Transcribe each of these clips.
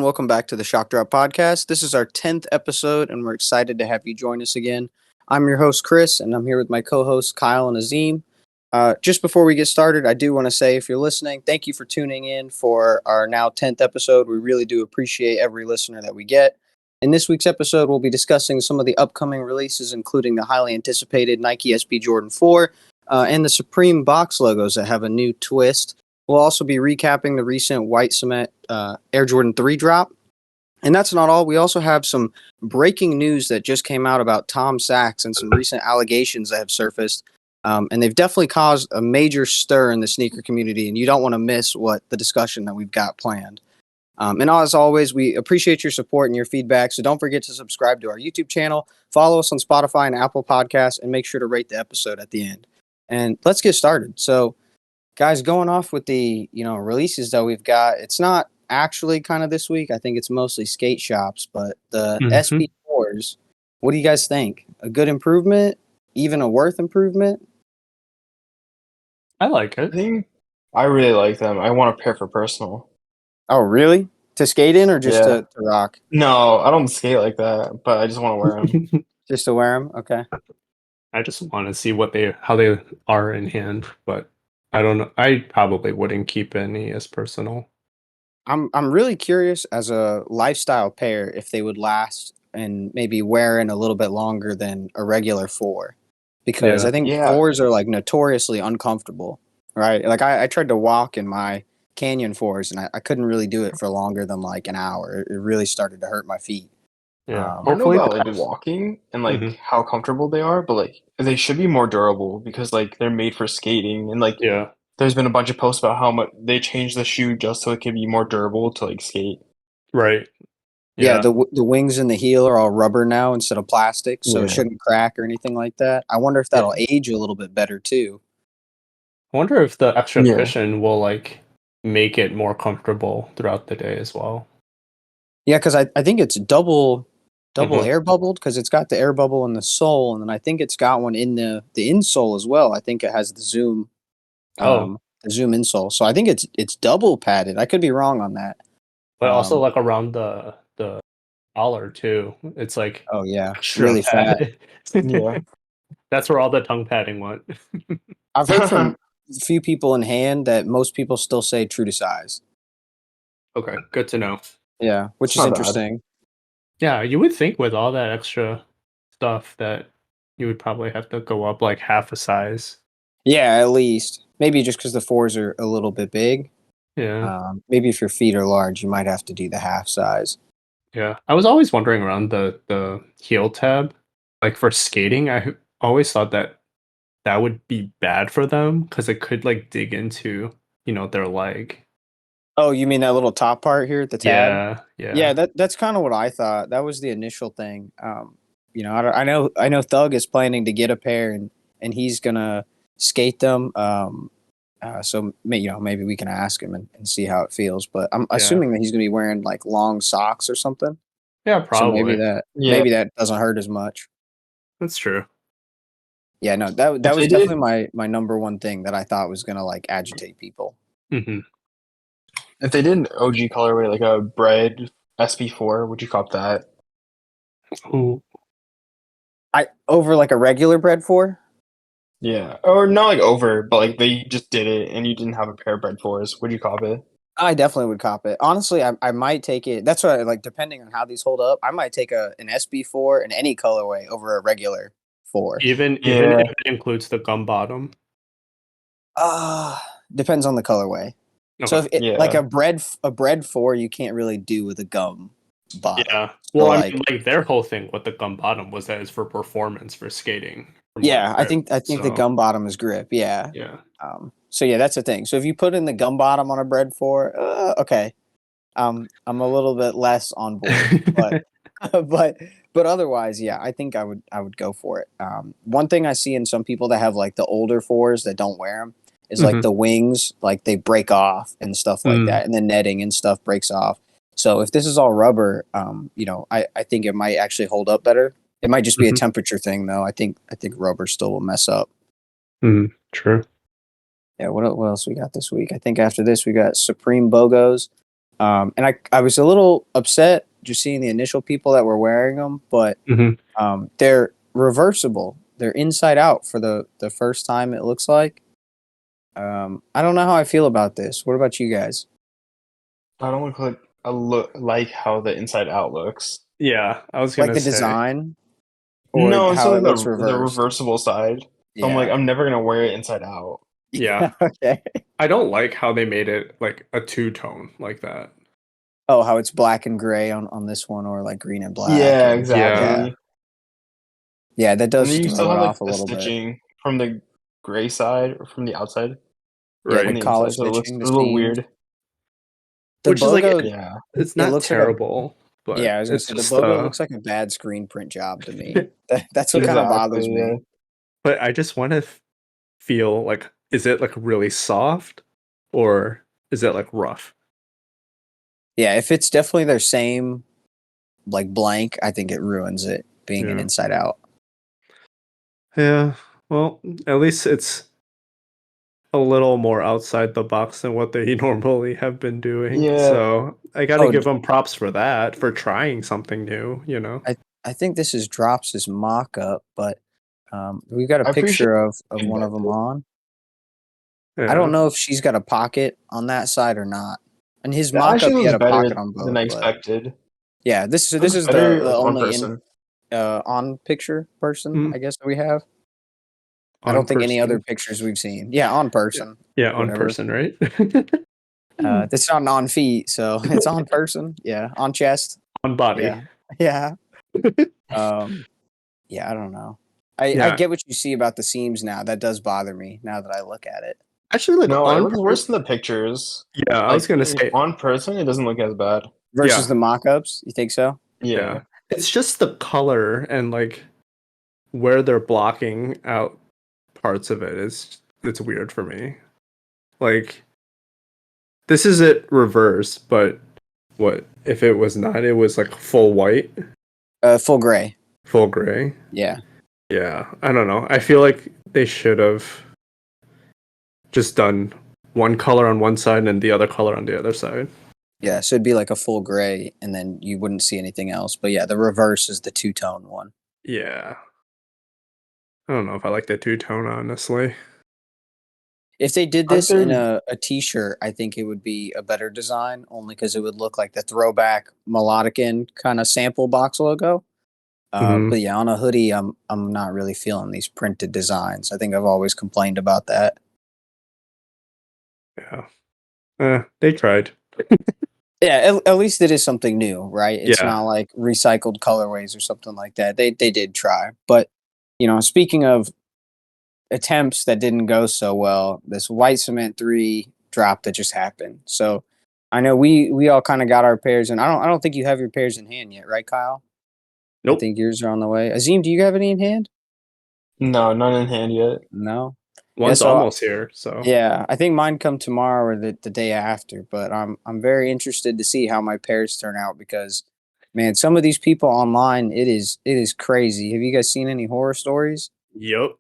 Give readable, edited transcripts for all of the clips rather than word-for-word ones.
welcome back to the Shock Drop Podcast. This is our 10th episode, and we're excited to have you join us again. I'm your host, Chris, and I'm here with my co-hosts, Kyle and Azeem. Just before we get started, I do want to say, if you're listening, thank you for tuning in for our now 10th episode. We really do appreciate every listener that we get. In this week's episode, we'll be discussing some of the upcoming releases, including the highly anticipated Nike SB Jordan 4 and the Supreme box logos that have a new twist. We'll also be recapping the recent white cement Air Jordan 3 drop. And that's not all. We also have some breaking news that just came out about Tom Sachs and some recent allegations that have surfaced. And they've definitely caused a major stir in the sneaker community, and you don't want to miss what the discussion that we've got planned. And as always, we appreciate your support and your feedback. So don't forget to subscribe to our YouTube channel, follow us on Spotify and Apple Podcasts, and make sure to rate the episode at the end. And let's get started. So, guys, going off with the releases that we've got, it's not actually kind of this week. I think it's mostly skate shops, but the SB4s, what do you guys think? A good improvement? Even a worth improvement? I like it. I really like them. I want a pair for personal. Oh, really? To skate in or just to rock? No, I don't skate like that, but I just want to wear them. Just to wear them? Okay. I just want to see how they are in hand, but I don't know. I probably wouldn't keep any as personal. I'm really curious as a lifestyle pair if they would last and maybe wear in a little bit longer than a regular 4. Because I think 4s are like notoriously uncomfortable, right? Like I tried to walk in my Canyon 4s and I couldn't really do it for longer than like an hour. It really started to hurt my feet. Yeah, I don't know about like walking and like how comfortable they are, but like they should be more durable because like they're made for skating and like there's been a bunch of posts about how much they changed the shoe just so it can be more durable to like skate. Right. Yeah, the wings and the heel are all rubber now instead of plastic, so it shouldn't crack or anything like that. I wonder if that'll age a little bit better too. I wonder if the extra cushion will like make it more comfortable throughout the day as well. Yeah, because I think it's double air bubbled because it's got the air bubble in the sole, and then I think it's got one in the insole as well. I think it has the Zoom, the Zoom insole. So I think it's double padded. I could be wrong on that. But also like around the collar too. It's like really fat. That's where all the tongue padding went. I've heard from a few people in hand that most people still say true to size. Okay, good to know. Yeah, which is interesting. Yeah, you would think with all that extra stuff that you would probably have to go up like half a size. Yeah, at least. Maybe just because the 4s are a little bit big. Yeah. Maybe if your feet are large, you might have to do the half size. Yeah. I was always wondering around the heel tab. Like for skating, I always thought that would be bad for them because it could like dig into, their leg. Oh, you mean that little top part here at the tab? Yeah. That's kind of what I thought. That was the initial thing. I know Thug is planning to get a pair and he's gonna skate them. So maybe we can ask him and see how it feels. But I'm assuming that he's gonna be wearing like long socks or something. Yeah, probably. So maybe that doesn't hurt as much. That's true. Yeah, no, that was definitely my number one thing that I thought was gonna like agitate people. Mm-hmm. If they did an OG colorway like a bread SB4, would you cop that? Ooh. Over like a regular bread 4? Yeah, or not like over, but like they just did it and you didn't have a pair of bread 4s. Would you cop it? I definitely would cop it. Honestly, I might take it. That's what I like. Depending on how these hold up, I might take an SB4 in any colorway over a regular 4. Even if it includes the gum bottom. Depends on the colorway. Okay. So if like a bread 4, you can't really do with a gum bottom. Yeah. Well, I mean, like their whole thing with the gum bottom was that it's for performance for skating. Yeah, I think the gum bottom is grip. Yeah. Yeah. So yeah, that's the thing. So if you put in the gum bottom on a bread 4, okay, I'm a little bit less on board, but otherwise, yeah, I think I would go for it. One thing I see in some people that have like the older 4s that don't wear them is like the wings, like they break off and stuff like that, and the netting and stuff breaks off. So if this is all rubber, I think it might actually hold up better. It might just be a temperature thing, though. I think rubber still will mess up. True. Yeah. What else we got this week? I think after this we got Supreme Bogos. And I was a little upset just seeing the initial people that were wearing them, but they're reversible. They're inside out for the first time, it looks like. I don't know how I feel about this. What about you guys? I don't look like how the inside out looks. Yeah, I was Like gonna the say. design or No, it's how like it looks the reversed? reversible side. So I'm like, Yeah. I'm never gonna wear it inside out. Yeah, Okay. I don't like how they made it like a two-tone like that. Oh, how it's black and gray on this one, or like green and black, Yeah, and Yeah, yeah, exactly. yeah, that And does then you still throw it have like off a the little bit. stitching from the gray side or from the outside Yeah, the on right. the collar inside, so it looks stitching, the a little seams, weird. the Which is like BOGO. Yeah. it's It not looks like a terrible, but Yeah, I was gonna it's say the just BOGO looks like a bad screen print job to me. That's what kind of bothers Exactly, yeah. me. but I just want to feel like, is it like really soft or is it like rough? Yeah, if it's definitely their same like blank, I think it ruins it being an Yeah. inside out. Yeah. Well, at least it's a little more outside the box than what they normally have been doing. Yeah, So I got to Oh, give them props for that, for trying something new, you know? I think this is Drops' mock up, but we've got a I appreciate picture of it one of them better. on. I don't Yeah. know if she's got a pocket on that side or not. And his That mock up, actually he looks had a pocket better on than both, I but expected. yeah, It this looks is better the like on only in person. on picture person Mm, I guess that we have. I on don't think any other person. pictures we've seen. Yeah, on Yeah. person, Yeah, on whatever. person, right? It's not on feet, so it's on person. Yeah, on chest. On body. Yeah, yeah. Um, yeah. I don't know. I Yeah. get what you see about the seams now. That does bother me now that I look at it. Actually, like No, it on looks worse person. in the pictures. Yeah, I was Like gonna say, on person, it doesn't look as bad. Versus yeah, the mock-ups, you think so? yeah. Yeah. It's just the color and like where they're blocking out parts of it is it's weird for me. Like this is it reverse, but what if it was not? It was like full white, Full gray. full gray. Yeah, Yeah, I don't know. I feel like they should have just done one color on one side and the other color on the other side. yeah. So it'd be like a full gray, and then you wouldn't see anything else. But yeah, the reverse is the two-tone one. Yeah. I don't know if I like the two tone honestly. If they did Aren't this in there a t-shirt, I think it would be a better design, only because it would look like the throwback Melodican kind of sample box logo. Hmm. But yeah, on a hoodie, I'm not really feeling these printed designs. I think I've always complained about that. Yeah. They tried. Yeah, at least it is something new, right? It's Yeah. not like recycled colorways or something like that. They did try, but speaking of attempts that didn't go so well, this white cement 3 drop that just happened. So I know we all kind of got our pairs, and I don't think you have your pairs in hand yet, right, Kyle? I Nope. think yours are on the way. Azeem, do you have any in hand? no, none in hand yet. No. Yeah, One's so almost here, so yeah, I think mine come tomorrow or the day after, but I'm very interested to see how my pairs turn out because man, some of these people online, it is crazy. Have you guys seen any horror stories? yep.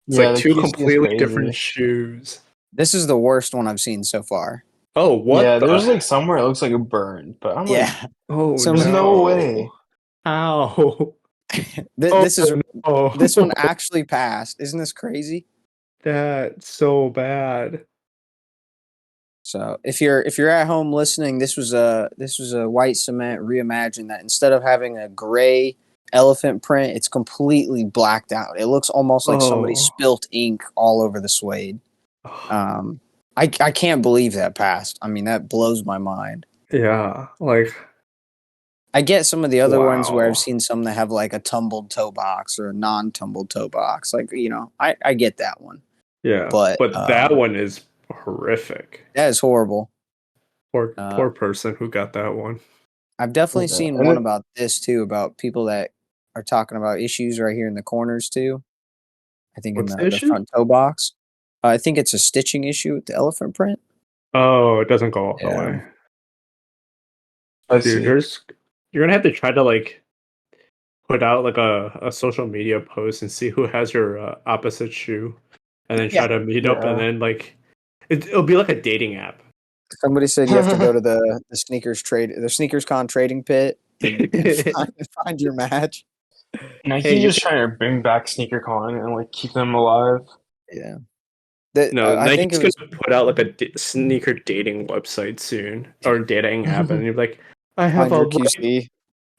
It's Yeah, like the two QC is completely different crazy. shoes. This is the worst one I've seen so far. Oh, what Yeah, the there's like somewhere it looks like a burn, but I'm like, Yeah. Oh Some there's no no. way. How? Oh this one no. actually passed. Isn't this crazy? That's so bad. So if you're at home listening, this was a white cement reimagined that instead of having a gray elephant print, it's completely blacked out. It looks almost like somebody Oh. spilt ink all over the suede. Um, I can't believe that passed. I mean, that blows my mind. Yeah, like I get some of the other ones where I've wow. seen some that have like a tumbled toe box or a non-tumbled toe box. Like, I get that one. Yeah, But but that one is horrific. that is horrible. Poor Uh, poor person who got that one. I've definitely Yeah. seen And one it, about this too, about people that are talking about issues right here in the corners too. I think in What's the the issue? front toe box. I think it's a stitching issue with the elephant print. Oh, it doesn't go all the Yeah. way. I Dude, see. you're gonna have to try to like put out like a social media post and see who has your opposite shoe, and then Yeah. try to meet up, and Yeah. then like it'll be like a dating app. Somebody said you have to go to the sneakers con trading pit and find your match. Nike just trying to bring back SneakerCon and like keep them alive. Yeah. No, I think Nike's it was gonna put out like a sneaker dating website soon or dating app, and you're like, I have find a your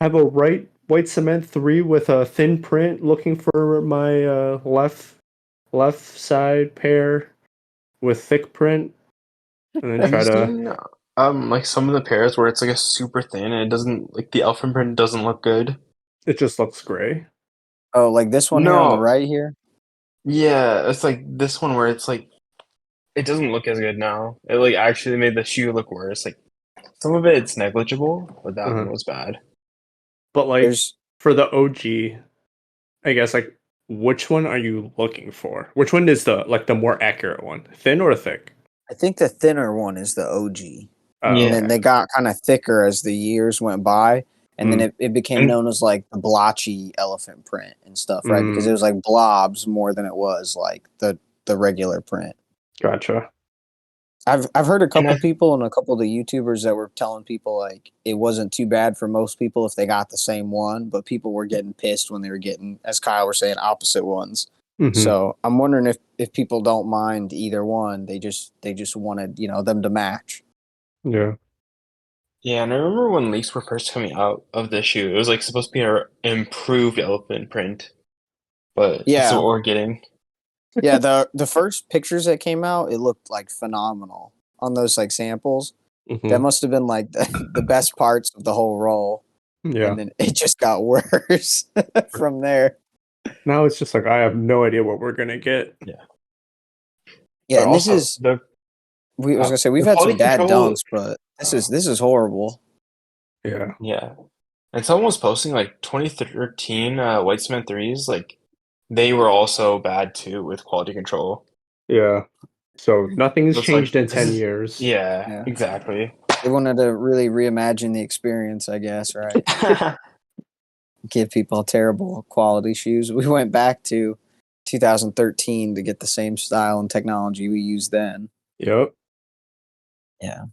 QC. white cement 3 with a thin print, looking for my left side pair with thick print, and then Have try you to. seen like some of the pairs where it's like a super thin and it doesn't like the elephant print doesn't look good? It just looks gray. Oh, like this one here on the No, right here? yeah, it's like this one where it's like it doesn't look as good now. It like actually made the shoe look worse. Like some of it's negligible, but that one Uh-huh. was bad. But like There's for the OG, I guess like which one are you looking for? Which one is the more accurate one? Thin or thick? I think the thinner one is the OG. Oh, And then Yeah, they got kind of thicker as the years went by. And then mm, it became and known as like the blotchy elephant print and stuff, right? Because it mm, was like blobs more than it was like the regular print. gotcha. I've heard a and couple people and a couple of the YouTubers that were telling people like it wasn't too bad for most people if they got the same one, but people were getting pissed when they were getting, as Kyle was saying, opposite ones. Mm-hmm. So I'm wondering if people don't mind either one, they just wanted them to match. Yeah. yeah, and I remember when leaks were first coming out of the shoe, it was like supposed to be an improved elephant print, but this is Yeah, what we're getting. yeah. The first pictures that came out, it looked like phenomenal on those like samples. That Mm-hmm. must have been like the best parts of the whole roll, Yeah. and then it just got worse from there. Now it's just like I have no idea what we're gonna get. Yeah, Yeah, but and this also is I was gonna say we've the had quality some bad control. dunks, but this Uh, is horrible. Yeah. yeah, and someone was posting like 2013 white cement threes, like they were also bad too with quality control. Yeah. So nothing's Looks like changed in this 10 is years. yeah, Yeah, exactly. they wanted to really reimagine the experience, I guess, right? Give people terrible quality shoes. We went back to 2013 to get the same style and technology we used then. Yep. Yeah.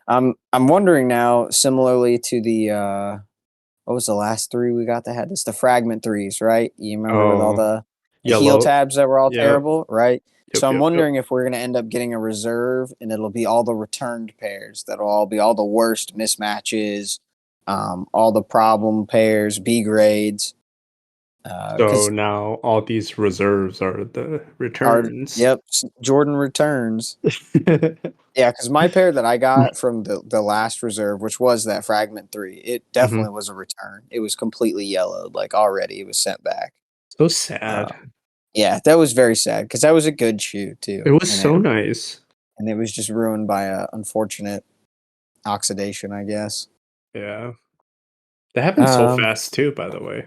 I'm wondering now, similarly to the what was the last three we got that had this? The fragment threes, right? You remember with all Oh, the heel yellow. tabs that were all Yep. terrible, right? Yep. So I'm Yep. Yep. wondering if we're gonna end up getting a reserve and it'll be all the returned pairs. That'll all be all the worst mismatches, all the problem pairs, B grades. So Because now all these reserves are the our returns. yep, Jordan returns. Yeah, because my pair that I got from the last reserve, which was that fragment three, it Hmm. definitely was a return. It was completely yellowed, like already it was sent back. So sad. Yeah, that was very sad because that was a good shoe It too, was so nice. and it was just ruined by a unfortunate oxidation, I guess. Yeah. That happened so Um, fast too, by the way.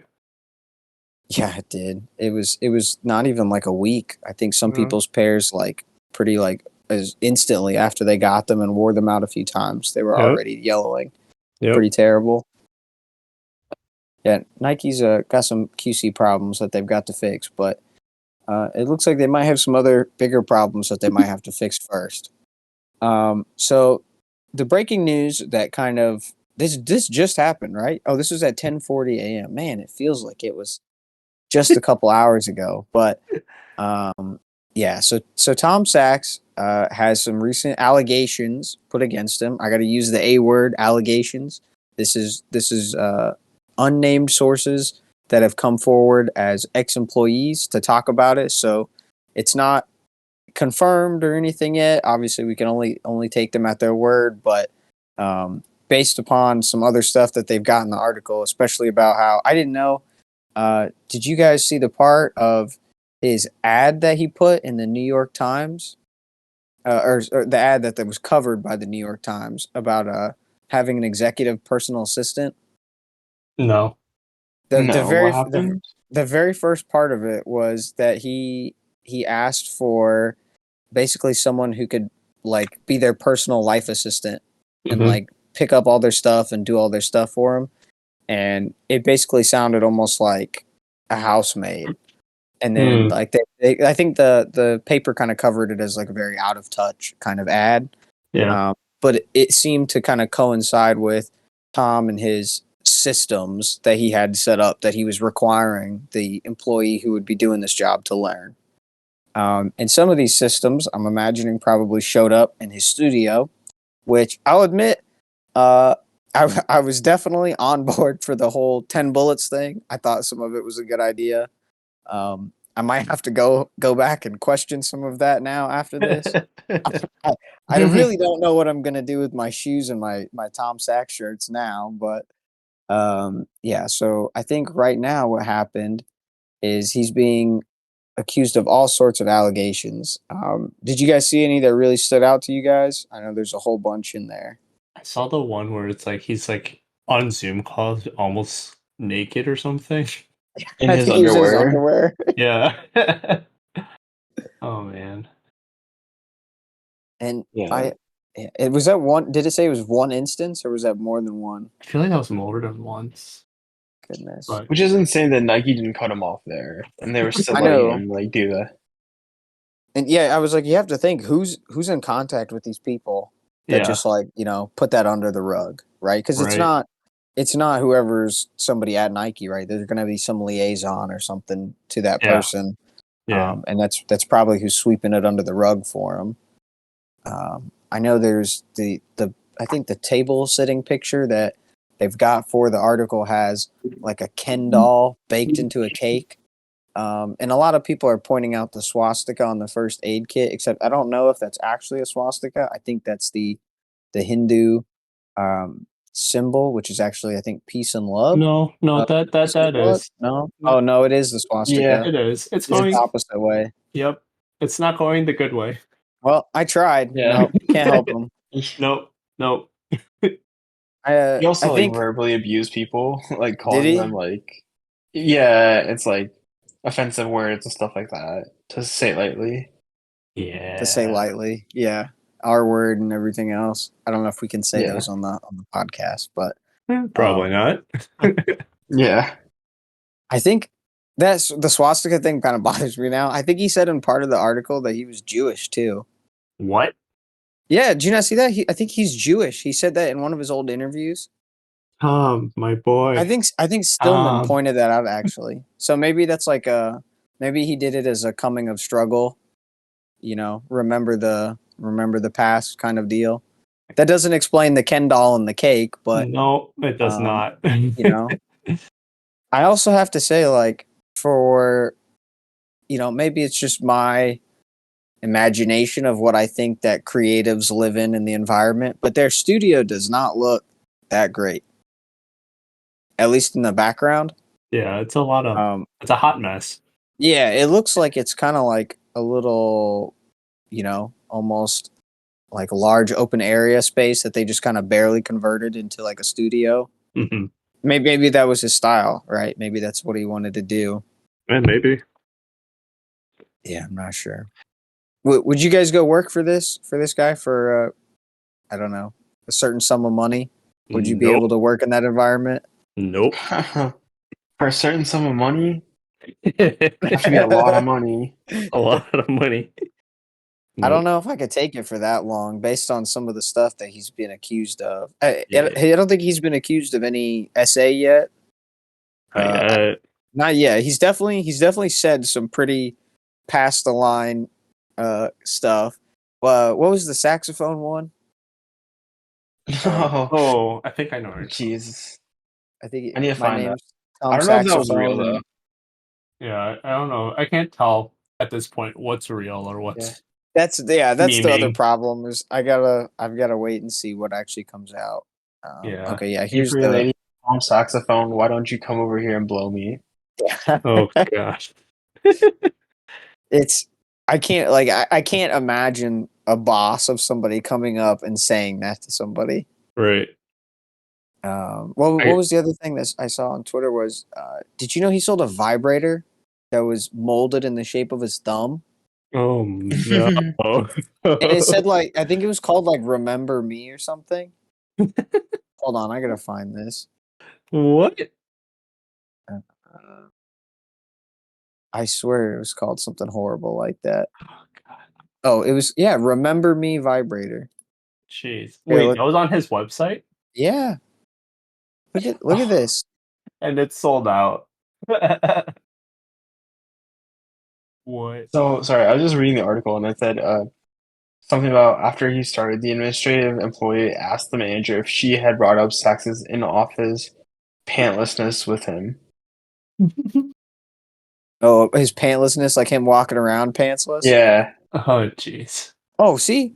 yeah, it did. It was not even like a week. I think some Uh, people's pairs like pretty like as instantly after they got them and wore them out a few times, they were yep. already yellowing. Yep. Pretty terrible. Yeah, Nike's got some QC problems that they've got to fix, but it looks like they might have some other bigger problems that they might have to fix first. So the breaking news that kind of this just happened, right? Oh, this was at 10:40 a.m. Man, it feels like it was just a couple hours ago, but yeah. So Tom Sachs has some recent allegations put against him. I got to use the A word, allegations. This is unnamed sources that have come forward as ex-employees to talk about it. So it's not confirmed or anything yet. Obviously, we can only take them at their word, but based upon some other stuff that they've got in the article, especially about how I didn't know. Did you guys see the part of his ad that he put in the New York Times, or the ad that was covered by the New York Times about having an executive personal assistant? No. The No, what very happened? the very first part of it was that he asked for basically someone who could like be their personal life assistant and Hmm. like pick up all their stuff and do all their stuff for them. And it basically sounded almost like a housemaid. And then Hmm. like I think the paper kind of covered it as like a very out of touch kind of ad. Yeah. But it seemed to kind of coincide with Tom and his systems that he had set up that he was requiring the employee who would be doing this job to learn. And some of these systems, I'm imagining, probably showed up in his studio, which I'll admit, I was definitely on board for the whole 10 bullets thing. I thought some of it was a good idea. I might have to go back and question some of that now after this. I really don't know what I'm gonna do with my shoes and my Tom Sachs shirts now, but yeah. So I think right now what happened is he's being accused of all sorts of allegations. Did you guys see any that really stood out to you guys? I know there's a whole bunch in there. I saw the one where it's like he's like on Zoom calls almost naked or something. In I his think he was in his underwear. underwear. Yeah. Oh man. And Yeah. it was that one. Did it say it was one instance or was that more than one? I feel like that was more than once. Goodness. But Which is insane that Nike didn't cut him off there, and they were still I letting know. him like do that. And yeah, I was like, you have to think who's in contact with these people that yeah, just like put that under the rug, right? Because right. it's not whoever's somebody at Nike, right? There's going to be some liaison or something to that Yeah. person, Yeah. and that's probably who's sweeping it under the rug for him. I know there's the I think the table sitting picture that they've got for the article has like a Ken doll baked into a cake. And a lot of people are pointing out the swastika on the first aid kit, except I don't know if that's actually a swastika. I think that's the Hindu symbol, which is actually I think peace and love. No, no, Peace and that blood? is. No. No, Oh no, it is the Yeah. swastika. it is. It's It's the going. opposite way. Yep. It's not going the good way. Well, I tried. Yeah. No, can't help them. Nope. Nope. He I also like think verbally abused people, like did calling them he like, yeah, it's like offensive words and stuff like that. To say it lightly. to say Yeah. lightly? Yeah, R word and everything else. I don't know if we can say Yeah. those on the podcast, but Probably not. Yeah. I think that's the swastika thing kind of bothers me now. I think he said in part of the article that he was Jewish too. What? Yeah, did you not see that? I think he's Jewish. He said that in one of his old interviews. Tom, my boy. I think Stillman Tom. pointed that out actually. So maybe that's like maybe he did it as a coming of struggle, remember the past kind of deal. That doesn't explain the Ken doll and the cake, but No, it does um, not. you know, I also have to say like for maybe it's just my imagination of what I think that creatives live in the environment, but their studio does not look that great. At least in the background. Yeah, it's a lot of. It's a hot mess. Yeah, it looks like it's kind of like a little, almost like a large open area space that they just kind of barely converted into like a studio. Mm-hmm. Maybe that was his style, right? Maybe that's what he wanted to do. And maybe. Yeah, I'm not sure. Would you guys go work for this guy for I don't know, a certain sum of money? Would you be Nope. able to work in that environment? Nope. For a certain sum of money, it have to be a lot of money. A lot of money. I don't Nope. know if I could take it for that long based on some of the stuff that he's been accused of. Yeah. I don't think he's been accused of any SA yet. Not yet. He's definitely said some pretty past the line stuff. What was the saxophone one? Oh, I think I know it. Jesus. I think I need to my find that. name's I Tom don't know if that was real Saxophone, though. and Yeah, I don't know. I can't tell at this point what's real or yeah, what's that's the other memeing. problem is I've got to wait and see what actually comes out. Yeah. Okay, yeah, Hey, here's pretty the lady, Tom Saxophone. Why don't you come over here and blow me? Oh gosh. It's I can't imagine a boss of somebody coming up and saying that to somebody. Right. What was the other thing that I saw on Twitter was did you know he sold a vibrator that was molded in the shape of his thumb? Oh no. And it said like I think it was called like Remember Me or something. Hold on, I gotta find this. What? Uh, I swear it was called something horrible like that. Oh god. Oh, it was Remember Me vibrator. Jeez. Here, Wait, look. that was on his website? Yeah. Look at this. And it's sold out. What? So sorry, I was just reading the article and it said something about after he started, the administrative employee asked the manager if she had brought up Sax's in-office pantlessness with him. Oh, his pantlessness, like him walking around pantsless? Yeah. Oh, jeez. Oh, see?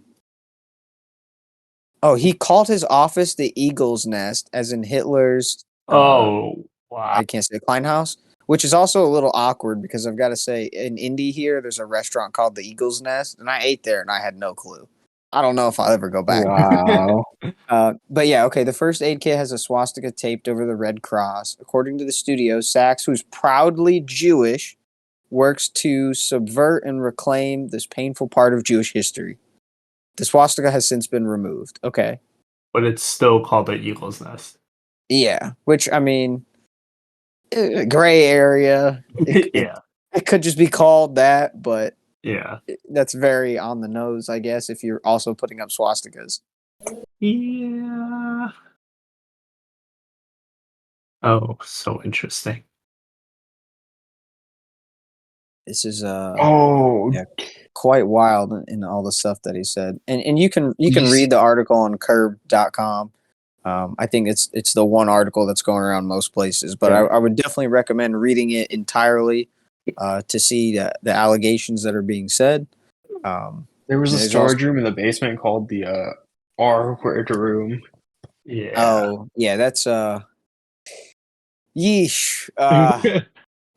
Oh, he called his office the Eagle's Nest, as in Hitler's, Oh, wow. I can't say Kleinhaus, which is also a little awkward because I've got to say, in Indy here, there's a restaurant called the Eagle's Nest, and I ate there and I had no clue. I don't know if I'll ever go back. Wow. But yeah, okay, the first aid kit has a swastika taped over the Red Cross. According to the studio, Sachs, who's proudly Jewish, works to subvert and reclaim this painful part of Jewish history. The swastika has since been removed. Okay. But it's still called the Eagle's Nest. Yeah, which, I mean, gray area. Yeah. It could just be called that, but Yeah. that's very on the nose, I guess, if you're also putting up swastikas. Yeah. Oh, so interesting. This is Oh, quite wild in all the stuff that he said. And you can read the article on curb.com. I think it's the one article that's going around most places, but Yeah. I would definitely recommend reading it entirely to see the allegations that are being said. there was a there's storage room in the basement called the R-word room. Yeah. Oh, yeah, that's yeesh.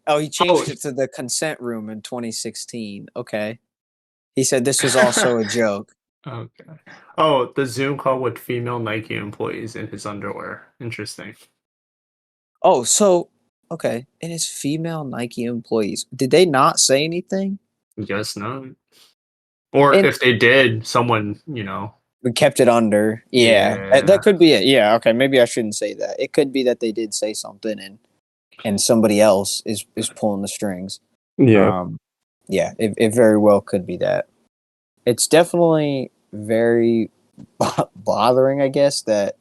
Oh, he changed it to the consent room in 2016. Okay. He said this was also a joke. Okay. Oh, the Zoom call with female Nike employees in his underwear. Interesting. Oh, so okay. And his female Nike employees. Did they not say anything? Guess not. Or And if they did, someone, we kept it under. Yeah. That could be it. Yeah, okay. Maybe I shouldn't say that. It could be that they did say something and somebody else is pulling the strings. Yeah. Yeah, it very well could be that. It's definitely very bothering, I guess, that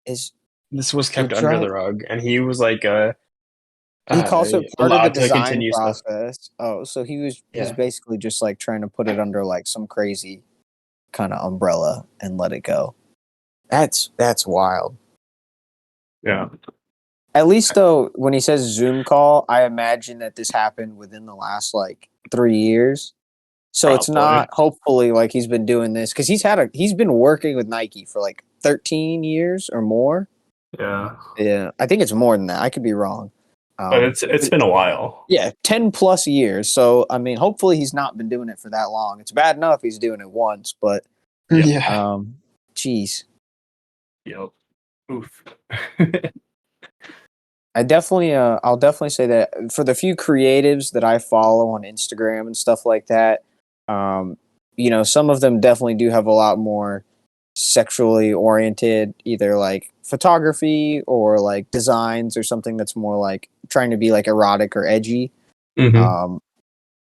is This was kept under the rug, and he was like he calls it part of the allowed to design continue stuff. process. Oh, so he's Yeah. basically just like trying to put it under like some crazy kind of umbrella and let it go. That's wild. Yeah. At least though, when he says Zoom call, I imagine that this happened within the last like 3 years. So it's Probably. not hopefully like he's been doing this because he's been working with Nike for like 13 years or more. Yeah. Yeah, I think it's more than that. I could be wrong. But it's been a while. Yeah, 10 plus years. So, I mean, hopefully he's not been doing it for that long. It's bad enough he's doing it once, but Yeah. geez. Yep. Oof. I'll definitely say that for the few creatives that I follow on Instagram and stuff like that, some of them definitely do have a lot more sexually oriented, either like photography or like designs or something that's more like trying to be like erotic or edgy. Mm-hmm.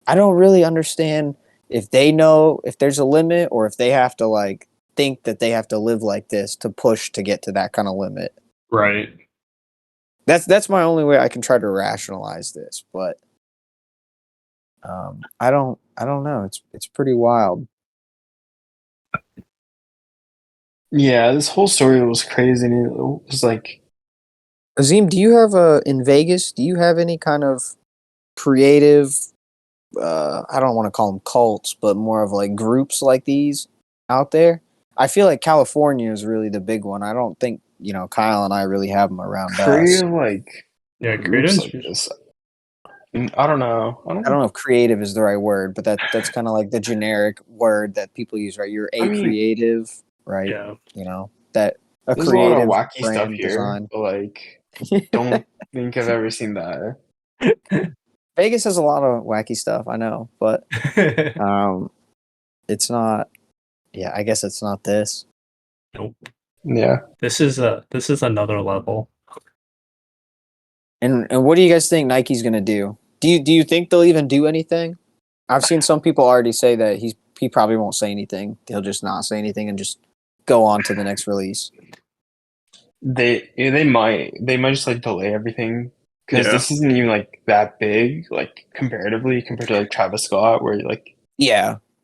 I don't really understand if they know if there's a limit or if they have to like think that they have to live like this to push to get to that kind of limit. Right. That's my only way I can try to rationalize this, but I don't know. It's pretty wild. Yeah, this whole story was crazy. And it was like, Azeem, do you have in Vegas? Do you have any kind of creative? I don't want to call them cults, but more of like groups like these out there. I feel like California is really the big one. I don't think Kyle and I really have them around us. creative, like creative. like this. I don't know. I don't know if creative is the right word, but that's kind of like the generic word that people use, right? You're creative, right? Yeah. That a There's a lot of creative wacky stuff brand here, design. but like, don't think I've ever seen that. Vegas has a lot of wacky stuff, I know, but it's not. Yeah, I guess it's not this. Nope. Yeah. This is another level. And what do you guys think Nike's gonna do? Do you think they'll even do anything? I've seen some people already say that he's he probably won't say anything. He'll just not say anything and just go on to the next release. They might just like delay everything because Yeah. this isn't even like that big, like comparatively compared to like Travis Scott, where like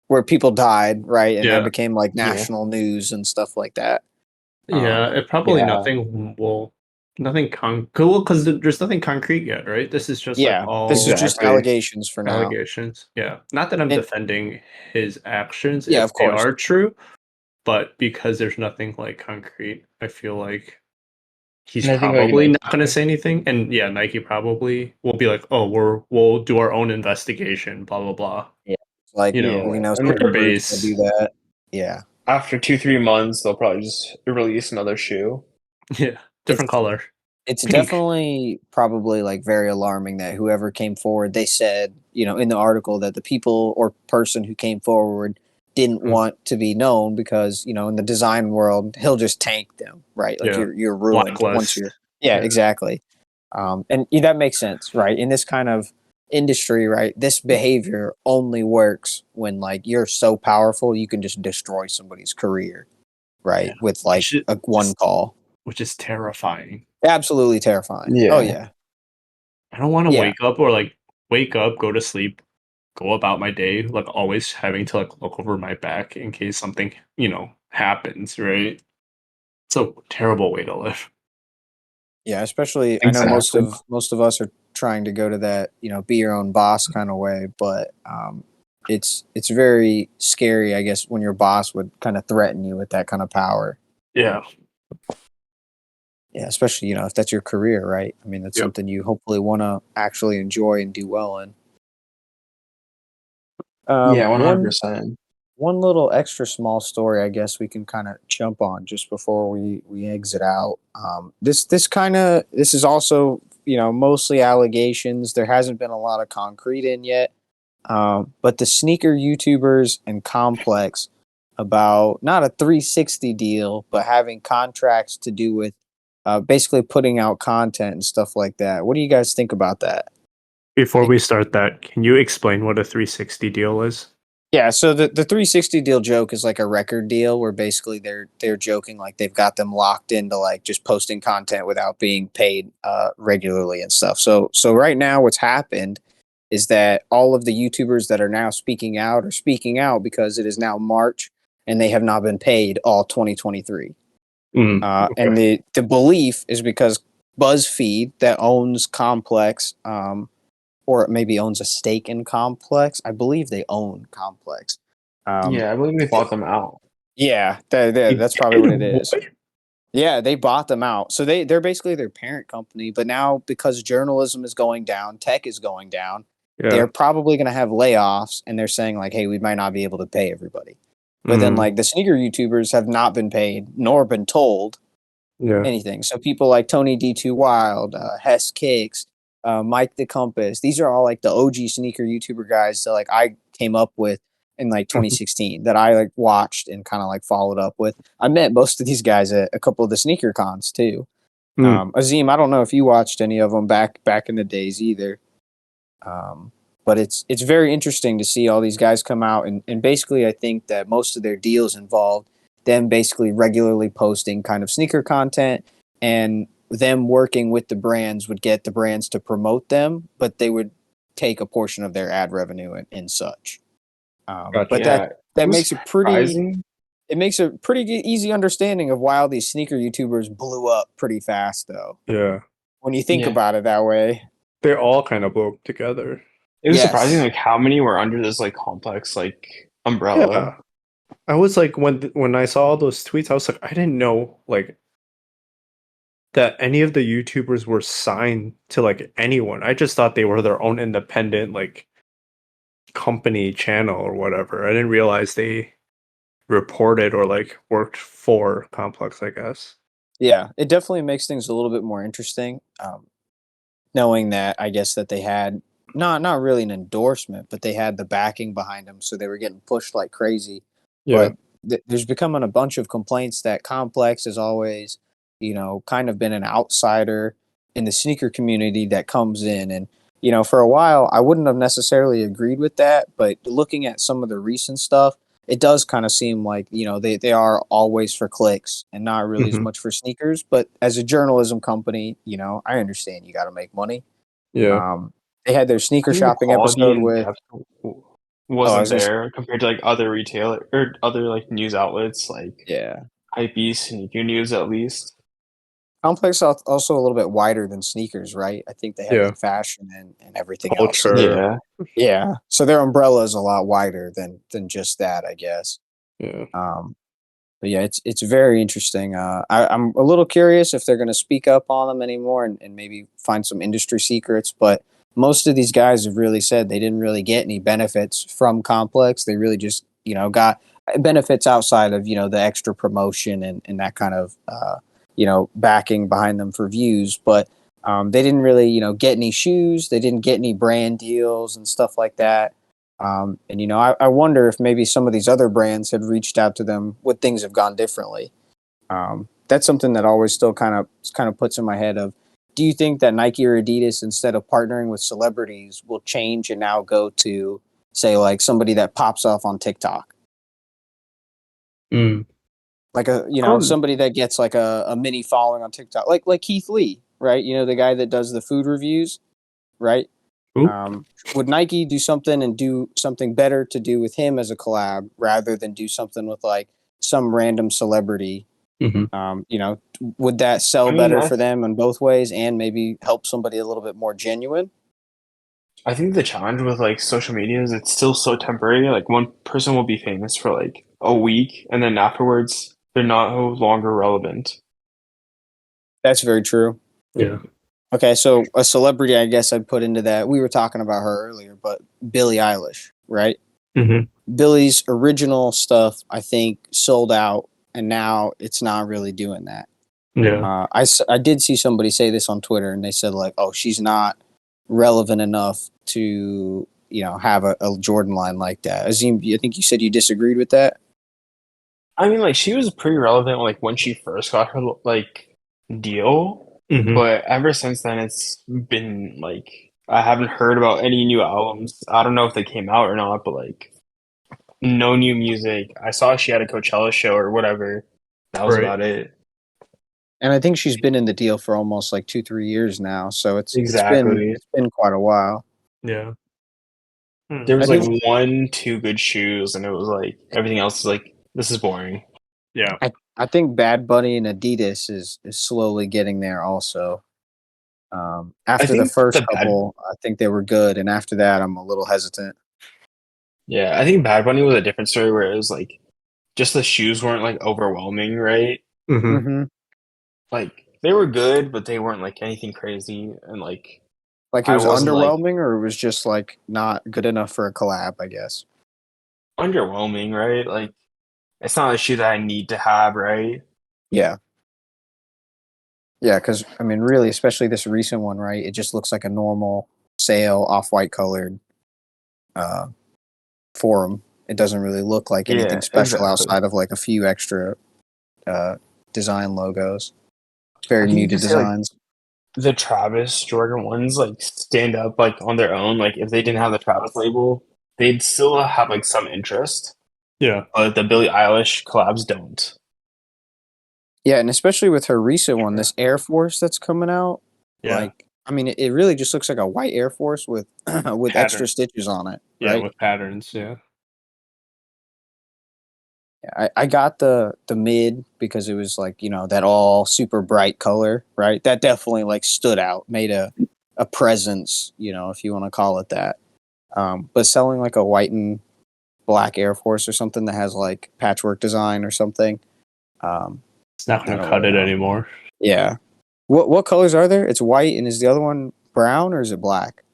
where people died, right, and that Yeah. became like national news and stuff like that. Yeah, it probably yeah. nothing cool because there's nothing concrete yet, right? This is just like Yeah, this all is just Exactly. allegations for now. allegations. Yeah. Not that I'm And defending his actions yeah, if of they course. are true, but because there's nothing like concrete, I feel like he's And I think like probably Nike, not going to say anything. And yeah, Nike probably will be like, "Oh, we'll do our own investigation, blah blah blah." Yeah, like yeah, and Super like, Bruce will do that. Yeah, after 2-3 months, they'll probably just release another shoe. Yeah, different it's color. it's Pink. definitely probably like very alarming that whoever came forward, they said, in the article that the people or person who came forward didn't want to be known because, in the design world, he'll just tank them, right? Like Yeah. you're ruined once Blacklist. you're, Yeah. exactly. And that makes sense, right? In this kind of industry, right? This behavior only works when like you're so powerful, you can just destroy somebody's career, right? Yeah. With like a one call. Which is terrifying. Absolutely terrifying. Oh Yeah. yeah. I don't want to Yeah. wake up, go to sleep, go about my day, like always having to like look over my back in case something, happens, right? It's a terrible way to live. Yeah, especially I know Exactly. most of us are trying to go to that, be your own boss kind of way, but it's very scary, I guess, when your boss would kind of threaten you with that kind of power. Yeah. Yeah, especially, if that's your career, right? I mean, that's Yep. something you hopefully want to actually enjoy and do well in. Yeah, One 100%. one little extra small story, I guess we can kind of jump on just before we exit out. This is also mostly allegations. There hasn't been a lot of concrete in yet, but the sneaker YouTubers and Complex about not a 360 deal, but having contracts to do with basically putting out content and stuff like that. What do you guys think about that? Before we start that, can you explain what a 360 deal is? Yeah, so the 360 deal joke is like a record deal where basically they're joking like they've got them locked into like just posting content without being paid regularly and stuff. So right now what's happened is that all of the YouTubers that are now speaking out are speaking out because it is now March and they have not been paid all 2023. Okay. And the belief is because BuzzFeed that owns Complex or maybe owns a stake in Complex. I believe they own Complex. Yeah, I believe they bought them out. Yeah, that's probably what it is. Yeah, they bought them out. So they're basically their parent company. But now because journalism is going down, tech is going down, they're Yeah. probably going to have layoffs. And they're saying like, hey, we might not be able to pay everybody. But then like the sneaker YouTubers have not been paid nor been told Yeah. anything. So people like Tony D2 Wild, Hess Kicks, Mike the Compass, these are all like the OG sneaker YouTuber guys that like I came up with in like 2016 that I like watched and kind of like followed up with. I met most of these guys at a couple of the sneaker cons too. Azeem, I don't know if you watched any of them back in the days either. But it's very interesting to see all these guys come out and basically I think that most of their deals involved them basically regularly posting kind of sneaker content and them working with the brands would get the brands to promote them, but they would take a portion of their ad revenue and such. Gotcha. But Yeah, that it was makes surprising. it makes a pretty easy understanding of why all these sneaker YouTubers blew up pretty fast though. Yeah. When you think Yeah. about it that way. They all kind of blew up together. It was Yes. surprising like how many were under this like Complex like umbrella. Yeah. I was like when I saw all those tweets, I was like, I didn't know like that any of the YouTubers were signed to like anyone. I just thought they were their own independent like company channel or whatever. I didn't realize they reported or like worked for Complex, I guess. Yeah, it definitely makes things a little bit more interesting. Knowing that, I guess that they had not really an endorsement, but they had the backing behind them, so they were getting pushed like crazy. Yeah. But there's becoming a bunch of complaints that Complex has always, kind of been an outsider in the sneaker community that comes in. And, for a while, I wouldn't have necessarily agreed with that. But looking at some of the recent stuff, it does kind of seem like, they are always for clicks and not really as much for sneakers. But as a journalism company, I understand you got to make money. Yeah. They had their sneaker shopping episode with. Wasn't there compared to like other retailer or other like news outlets like Hypebeast, Sneaker News at least. Complex also a little bit wider than sneakers, right? I think they have like fashion and everything else. Yeah. So their umbrella is a lot wider than just that, I guess. Yeah. But yeah, it's very interesting. I'm a little curious if they're going to speak up on them anymore and maybe find some industry secrets. But most of these guys have really said they didn't really get any benefits from Complex. They really just got benefits outside of the extra promotion and that kind of backing behind them for views. But they didn't really get any shoes. They didn't get any brand deals and stuff like that. And I wonder if maybe some of these other brands had reached out to them, would things have gone differently? That's something that always still kind of puts in my head of, do you think that Nike or Adidas, instead of partnering with celebrities, will change and now go to, say, like somebody that pops off on TikTok? Like somebody that gets like a mini following on TikTok, like Keith Lee, right? The guy that does the food reviews, right? Would Nike do something and do something better to do with him as a collab rather than do something with like some random celebrity? Would that sell better for them in both ways and maybe help somebody a little bit more genuine? I think the challenge with like social media is it's still so temporary. Like one person will be famous for like a week and then afterwards they're no longer relevant. That's very true. Yeah. Okay, so a celebrity, I guess I'd put into that. We were talking about her earlier, but Billie Eilish, right? Billie's original stuff, I think, sold out, and now it's not really doing that. Yeah. I did see somebody say this on Twitter, and they said like, "Oh, she's not relevant enough to have a Jordan line like that." Azeem, I think you said you disagreed with that. I mean, like she was pretty relevant like when she first got her like deal. But ever since then, it's been like I haven't heard about any new albums. I don't know if they came out or not, but like no new music. I saw she had a Coachella show or whatever. That was about it. And I think she's been in the deal for almost like 2-3 years now, so it's been quite a while. Yeah. There was like 1-2 good shoes, and it was like everything else is like this is boring. Yeah. I think Bad Bunny and Adidas is slowly getting there also. After the first couple, I think they were good, and after that, I'm a little hesitant. Yeah, I think Bad Bunny was a different story where it was like just the shoes weren't like overwhelming, right? Like they were good, but they weren't like anything crazy, and like it was underwhelming, or it was just like not good enough for a collab, I guess. Underwhelming, right? Like it's not a shoe that I need to have, right? Yeah. Yeah, because I mean, really, especially this recent one, right? It just looks like a normal sail off-white colored Forum. It doesn't really look like anything special outside of like a few extra design logos. Very muted designs. Like, the Travis Jordan ones like stand up like on their own. Like if they didn't have the Travis label, they'd still have like some interest. Yeah. But the Billie Eilish collabs don't. Yeah, and especially with her recent one, this Air Force that's coming out. Yeah. Like, I mean, it really just looks like a white Air Force with extra stitches on it. Yeah, right? with patterns. Yeah. Yeah, I got the mid because it was like that all super bright color, right? That definitely like stood out, made a presence, if you want to call it that. But selling like a white and black Air Force or something that has like patchwork design or something. It's not going to cut it anymore. Yeah. What colors are there? It's white, and is the other one brown or is it black?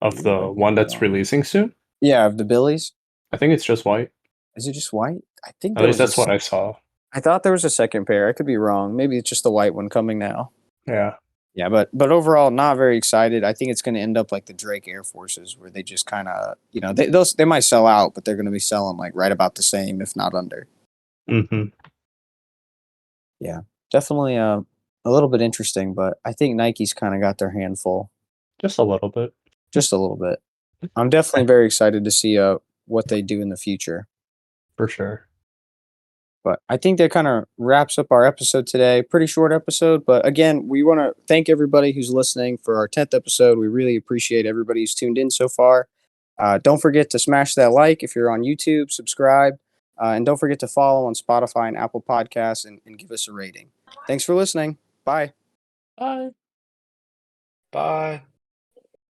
Of the one that's releasing soon? Yeah, of the Billies. I think it's just white. Is it just white? I think at least that's what I saw. I thought there was a second pair. I could be wrong. Maybe it's just the white one coming now. Yeah. Yeah, but overall, not very excited. I think it's going to end up like the Drake Air Forces, where they just kind of, they might sell out, but they're going to be selling like right about the same, if not under. Yeah, definitely a little bit interesting, but I think Nike's kind of got their hand full. Just a little bit. Just a little bit. I'm definitely very excited to see what they do in the future. For sure. But I think that kind of wraps up our episode today. Pretty short episode, but again, we want to thank everybody who's listening for our 10th episode. We really appreciate everybody who's tuned in so far. Don't forget to smash that like if you're on YouTube, subscribe, and don't forget to follow on Spotify and Apple Podcasts and give us a rating. Thanks for listening. Bye. Bye. Bye.